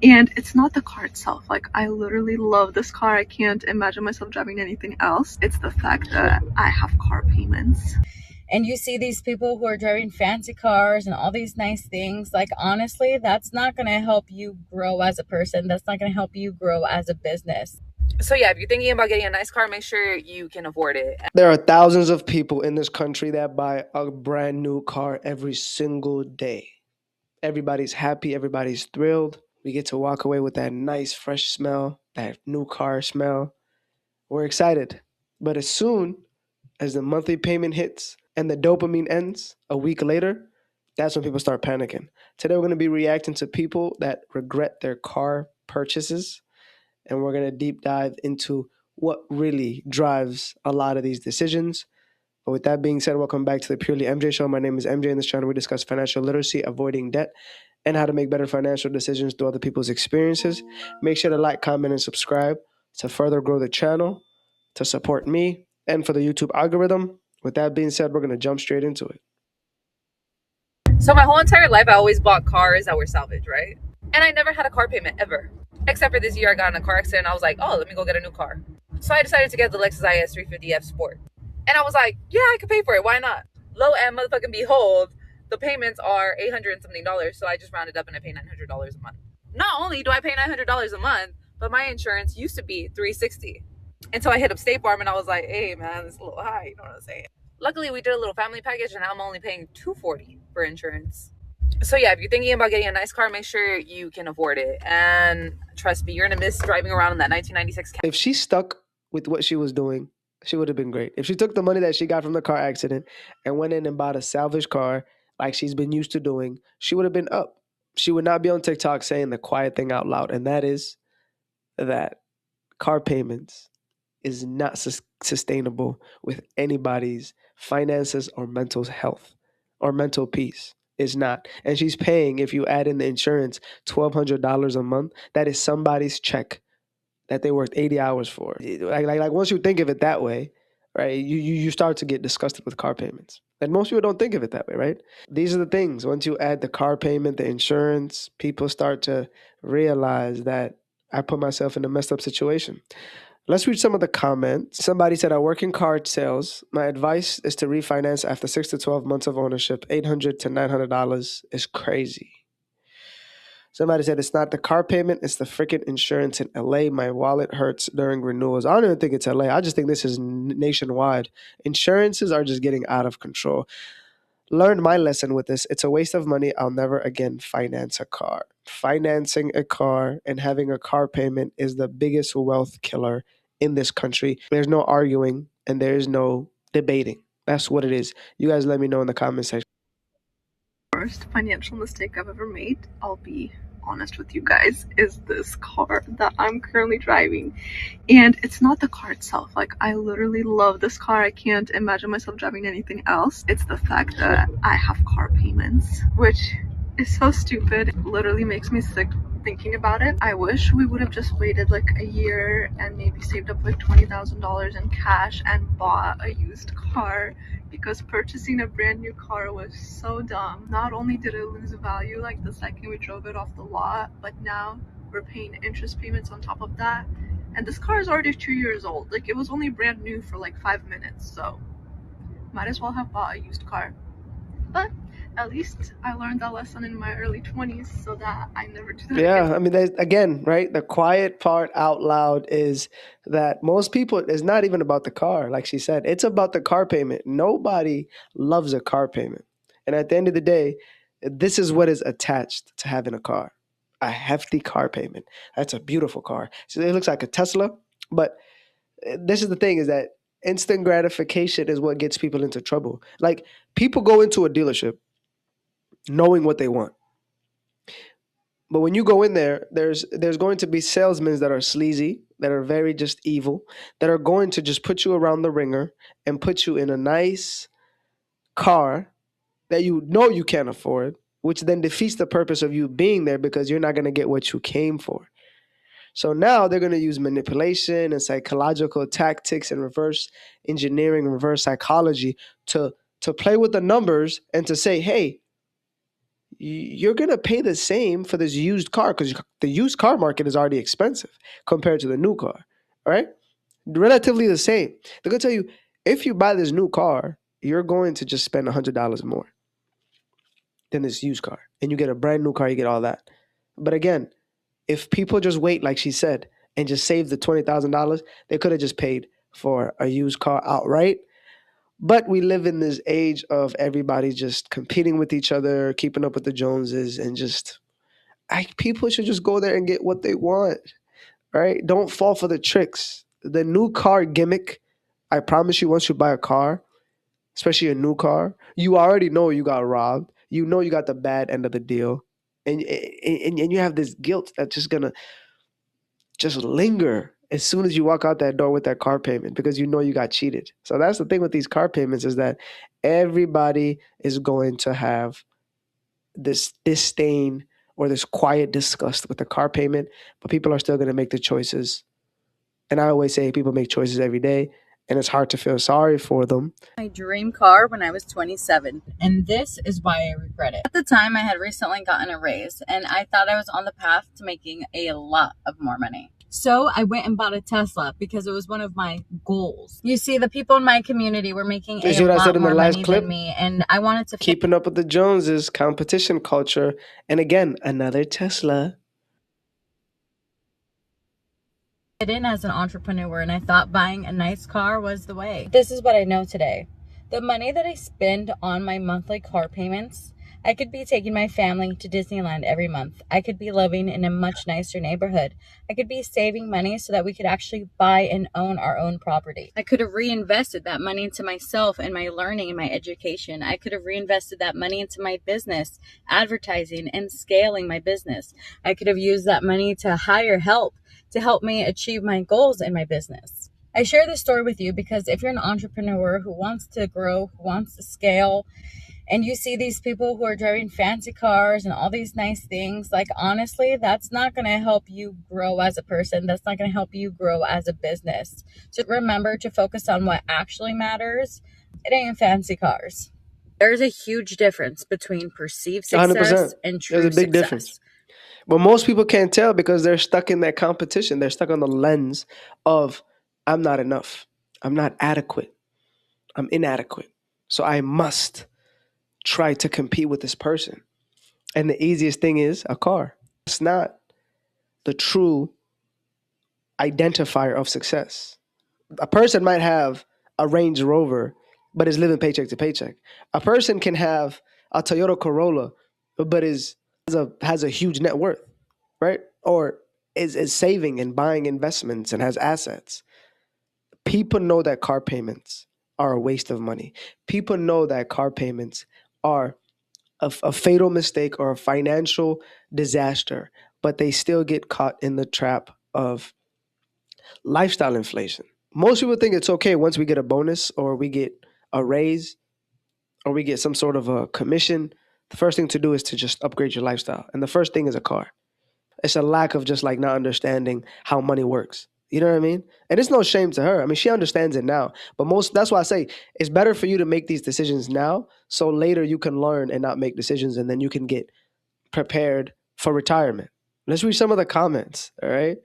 And it's not the car itself. Like, I literally love this car. I can't imagine myself driving anything else. It's the fact that I have car payments. And you see these people who are driving fancy cars and all these nice things. Like, honestly, that's not going to help you grow as a person. That's not going to help you grow as a business. So yeah, if you're thinking about getting a nice car, make sure you can afford it. There are thousands of people in this country that buy a brand new car every single day. Everybody's happy, everybody's thrilled. We get to walk away with that nice, fresh smell, that new car smell. We're excited. But as soon as the monthly payment hits and the dopamine ends a week later, that's when people start panicking. Today, we're going to be reacting to people that regret their car purchases, and we're going to deep dive into what really drives a lot of these decisions. But with that being said, welcome back to the Purely MJ Show. My name is MJ. In this channel, we discuss financial literacy, avoiding debt, and how to make better financial decisions through other people's experiences. Make sure to like, comment, and subscribe to further grow the channel, to support me, and for the YouTube algorithm. With that being said, we're going to jump straight into it. So my whole entire life, I always bought cars that were salvage, right? And I never had a car payment ever. Except for this year, I got in a car accident. I was like, oh, let me go get a new car. So I decided to get the Lexus IS 350F Sport. And I was like, yeah, I could pay for it. Why not? Lo and motherfucking behold, the payments are $800 and something. So I just rounded up and I pay $900 a month. Not only do I pay $900 a month, but my insurance used to be $360. And so I hit up State Farm and I was like, hey man, it's a little high. You know what I'm saying? Luckily, we did a little family package and I'm only paying $240 for insurance. So yeah, if you're thinking about getting a nice car, make sure you can afford it. And trust me, you're gonna miss driving around in that 1996 If she stuck with what she was doing, she would have been great. If she took the money that she got from the car accident and went in and bought a salvage car like she's been used to doing, she would have been up. She would not be on TikTok saying the quiet thing out loud, and that is that car payments is not sustainable with anybody's finances or mental health or mental peace. It's not. And she's paying, if you add in the insurance, $1,200 a month. That is somebody's check that they worked 80 hours for. Like once you think of it that way, right, you start to get disgusted with car payments. And most people don't think of it that way, right? These are the things. Once you add the car payment, the insurance, people start to realize that I put myself in a messed up situation. Let's read some of the comments. Somebody said, I work in car sales. My advice is to refinance after 6 to 12 months of ownership. $800 to $900 is crazy. Somebody said, it's not the car payment, it's the freaking insurance in LA. My wallet hurts during renewals. I don't even think it's LA. I just think this is nationwide. Insurances are just getting out of control. Learned my lesson with this. It's a waste of money. I'll never again finance a car. Financing a car and having a car payment is the biggest wealth killer in this country. There's no arguing and there's no debating. That's what it is. You guys let me know in the comment section. Worst financial mistake I've ever made, I'll be honest with you guys, is this car that I'm currently driving. And it's not the car itself. Like, I literally love this car. I can't imagine myself driving anything else. It's the fact that I have car payments, which is so stupid. It literally makes me sick thinking about it. I wish we would have just waited like a year and maybe saved up like $20,000 in cash and bought a used car, because purchasing a brand new car was so dumb. Not only did it lose value like the second we drove it off the lot, but now we're paying interest payments on top of that. And this car is already 2 years old. Like, it was only brand new for like 5 minutes, so might as well have bought a used car. But at least I learned that lesson in my early 20s so that I never do that Yeah, again. I mean, again, right? The quiet part out loud is that most people, it's not even about the car, like she said. It's about the car payment. Nobody loves a car payment. And at the end of the day, this is what is attached to having a car, a hefty car payment. That's a beautiful car. So it looks like a Tesla, but this is the thing, is that instant gratification is what gets people into trouble. Like, people go into a dealership knowing what they want. But when you go in there, there's going to be salesmen that are sleazy, that are very just evil, that are going to just put you around the ringer and put you in a nice car that you know you can't afford, which then defeats the purpose of you being there, because you're not going to get what you came for. So now they're going to use manipulation and psychological tactics and reverse engineering and reverse psychology to play with the numbers and to say, hey, you're going to pay the same for this used car because the used car market is already expensive compared to the new car. All right. Relatively the same. They're going to tell you if you buy this new car, you're going to just spend $100 more than this used car. And you get a brand new car, you get all that. But again, if people just wait, like she said, and just save the $20,000, they could have just paid for a used car outright. But we live in this age of everybody just competing with each other, keeping up with the Joneses, and just people should just go there and get what they want, right? Don't fall for the tricks. The new car gimmick, I promise you, once you buy a car, especially a new car, you already know you got robbed. You know you got the bad end of the deal. And you have this guilt that's just gonna just linger as soon as you walk out that door with that car payment because you know you got cheated. So that's the thing with these car payments is that everybody is going to have this disdain or this quiet disgust with the car payment, but people are still going to make the choices. And I always say people make choices every day, and it's hard to feel sorry for them. My dream car when I was 27, and this is why I regret it. At the time, I had recently gotten a raise, and I thought I was on the path to making a lot of more money. So I went and bought a Tesla because it was one of my goals. You see, the people in my community were making a lot more money than me, and I wanted to keeping up with the Joneses, competition culture, and again, another Tesla. Fit in as an entrepreneur, and I thought buying a nice car was the way. This is what I know today. The money that I spend on my monthly car payments, I could be taking my family to Disneyland every month. I could be living in a much nicer neighborhood. I could be saving money so that we could actually buy and own our own property. I could have reinvested that money into myself and my learning and my education. I could have reinvested that money into my business, advertising, and scaling my business. I could have used that money to hire help to help me achieve my goals in my business. I share this story with you because if you're an entrepreneur who wants to grow, who wants to scale, and you see these people who are driving fancy cars and all these nice things, like honestly, that's not going to help you grow as a person. That's not going to help you grow as a business. So remember to focus on what actually matters. It ain't fancy cars. There's a huge difference between perceived success 100%. and true success. There's a big difference. But most people can't tell because they're stuck in that competition. They're stuck on the lens of, I'm not enough. I'm not adequate. I'm inadequate. So I must try to compete with this person. And the easiest thing is a car. It's not the true identifier of success. A person might have a Range Rover, but is living paycheck to paycheck. A person can have a Toyota Corolla, but has a huge net worth, right? Or is saving and buying investments and has assets. People know that car payments are a waste of money. People know that car payments are a fatal mistake or a financial disaster, but they still get caught in the trap of lifestyle inflation. Most people think it's okay once we get a bonus or we get a raise or we get some sort of a commission. The first thing to do is to just upgrade your lifestyle. And the first thing is a car. It's a lack of just like not understanding how money works. You know what I mean? And it's no shame to her. I mean, she understands it now. But that's why I say it's better for you to make these decisions now so later you can learn and not make decisions and then you can get prepared for retirement. Let's read some of the comments, all right?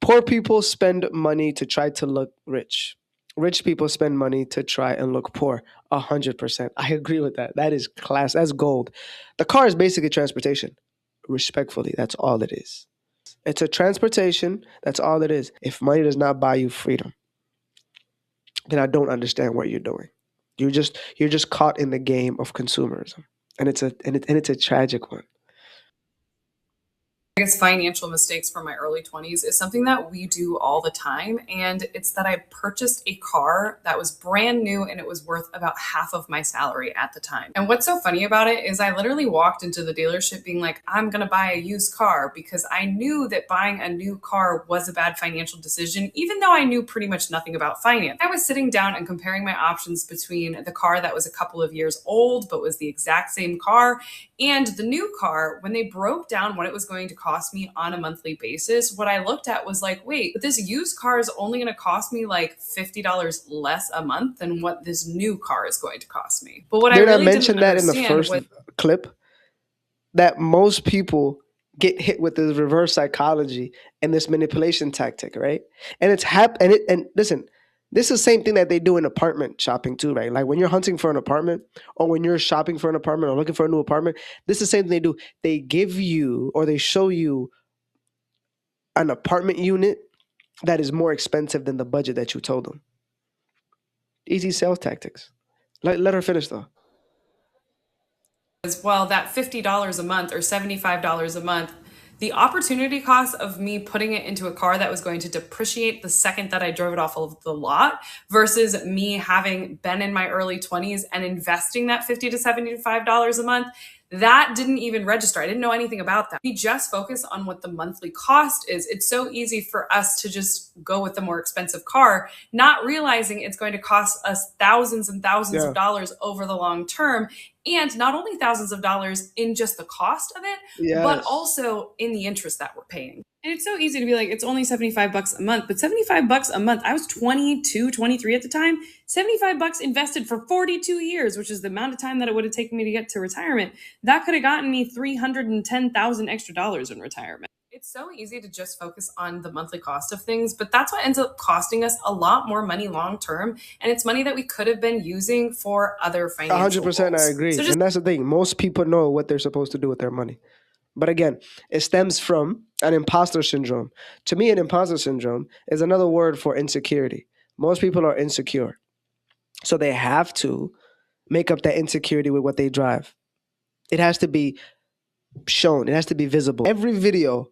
Poor people spend money to try to look rich. Rich people spend money to try and look poor. 100%. I agree with that. That is class. That's gold. The car is basically transportation. Respectfully, that's all it is. It's a transportation. That's all it is. If money does not buy you freedom, then I don't understand what you're doing. You're just caught in the game of consumerism, and it's a tragic one. I guess financial mistakes from my early 20s is something that we do all the time. And it's that I purchased a car that was brand new and it was worth about half of my salary at the time. And what's so funny about it is I literally walked into the dealership being like, I'm going to buy a used car because I knew that buying a new car was a bad financial decision, even though I knew pretty much nothing about finance. I was sitting down and comparing my options between the car that was a couple of years old, but was the exact same car, and the new car. When they broke down what it was going to cost me on a monthly basis, what I looked at was like, wait, but this used car is only going to cost me like $50 less a month than what this new car is going to cost me. But what I really mentioned didn't that in the understand first clip. that most people get hit with this reverse psychology and this manipulation tactic, right? And it's and listen, this is the same thing that they do in apartment shopping too, right? Like when you're hunting for an apartment or when you're shopping for an apartment or looking for a new apartment, this is the same thing they do. They give you or they show you an apartment unit that is more expensive than the budget that you told them. Easy sales tactics. Let her finish though. As well, that $50 a month or $75 a month, the opportunity cost of me putting it into a car that was going to depreciate the second that I drove it off of the lot versus me having been in my early 20s and investing that $50 to $75 a month, that didn't even register. I didn't know anything about that. We just focus on what the monthly cost is. It's so easy for us to just go with the more expensive car, not realizing it's going to cost us thousands and thousands of dollars over the long term. And not only thousands of dollars in just the cost of it, but also in the interest that we're paying. And it's so easy to be like, it's only $75 a month, but $75 a month, I was 22, 23 at the time, $75 invested for 42 years, which is the amount of time that it would have taken me to get to retirement. That could have gotten me $310,000 extra dollars in retirement. It's so easy to just focus on the monthly cost of things, but that's what ends up costing us a lot more money long term. And it's money that we could have been using for other financial 100% goals. I agree. And that's the thing. Most people know what they're supposed to do with their money. But again, it stems from an imposter syndrome. To me, an imposter syndrome is another word for insecurity. Most people are insecure. So they have to make up that insecurity with what they drive. It has to be shown. It has to be visible. Every video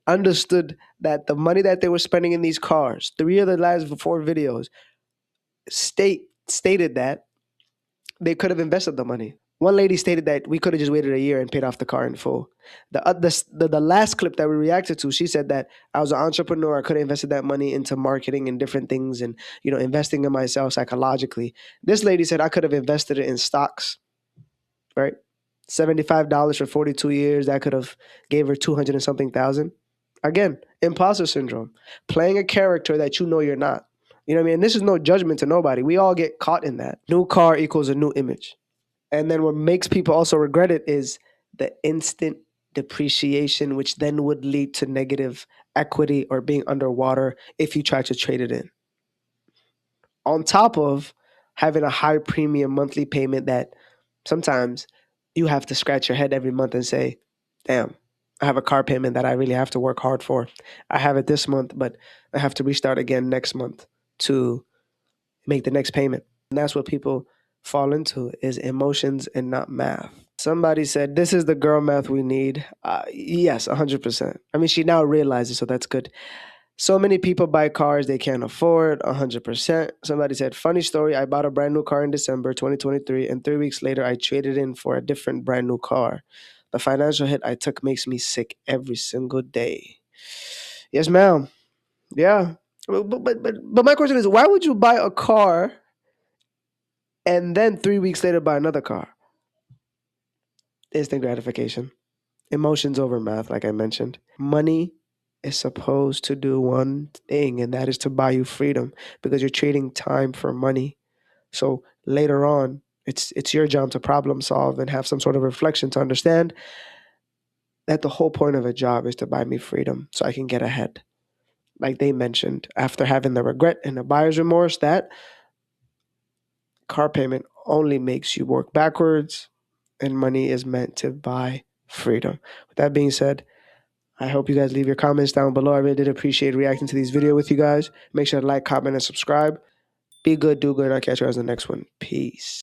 understood that the money that they were spending in these cars, 3 of the last 4 videos, stated that they could have invested the money. One lady stated that we could have just waited a year and paid off the car in full. The last clip that we reacted to, she said that I was an entrepreneur. I could have invested that money into marketing and different things and, investing in myself psychologically. This lady said I could have invested it in stocks, right? $75 for 42 years. That could have gave her 200 and something thousand. Again, imposter syndrome. Playing a character that you know you're not. You know what I mean? And this is no judgment to nobody. We all get caught in that. New car equals a new image. And then what makes people also regret it is the instant depreciation, which then would lead to negative equity or being underwater if you try to trade it in. On top of having a high premium monthly payment that sometimes you have to scratch your head every month and say, damn, I have a car payment that I really have to work hard for. I have it this month, but I have to restart again next month to make the next payment. And that's what people fall into is emotions and not math. Somebody said, this is the girl math we need. Yes, 100%. I mean, she now realizes, so that's good. So many people buy cars they can't afford, 100%. Somebody said, funny story, I bought a brand new car in December 2023, and 3 weeks later, I traded in for a different brand new car. The financial hit I took makes me sick every single day. Yes, ma'am. Yeah. But my question is, why would you buy a car and then 3 weeks later buy another car? Instant gratification. Emotions over math, like I mentioned. Money is supposed to do one thing, and that is to buy you freedom because you're trading time for money. So later on, it's your job to problem solve and have some sort of reflection to understand that the whole point of a job is to buy me freedom so I can get ahead. Like they mentioned, after having the regret and the buyer's remorse, that car payment only makes you work backwards, and money is meant to buy freedom. With that being said, I hope you guys leave your comments down below. I really did appreciate reacting to these videos with you guys. Make sure to like, comment, and subscribe. Be good, do good. I'll catch you guys in the next one. Peace.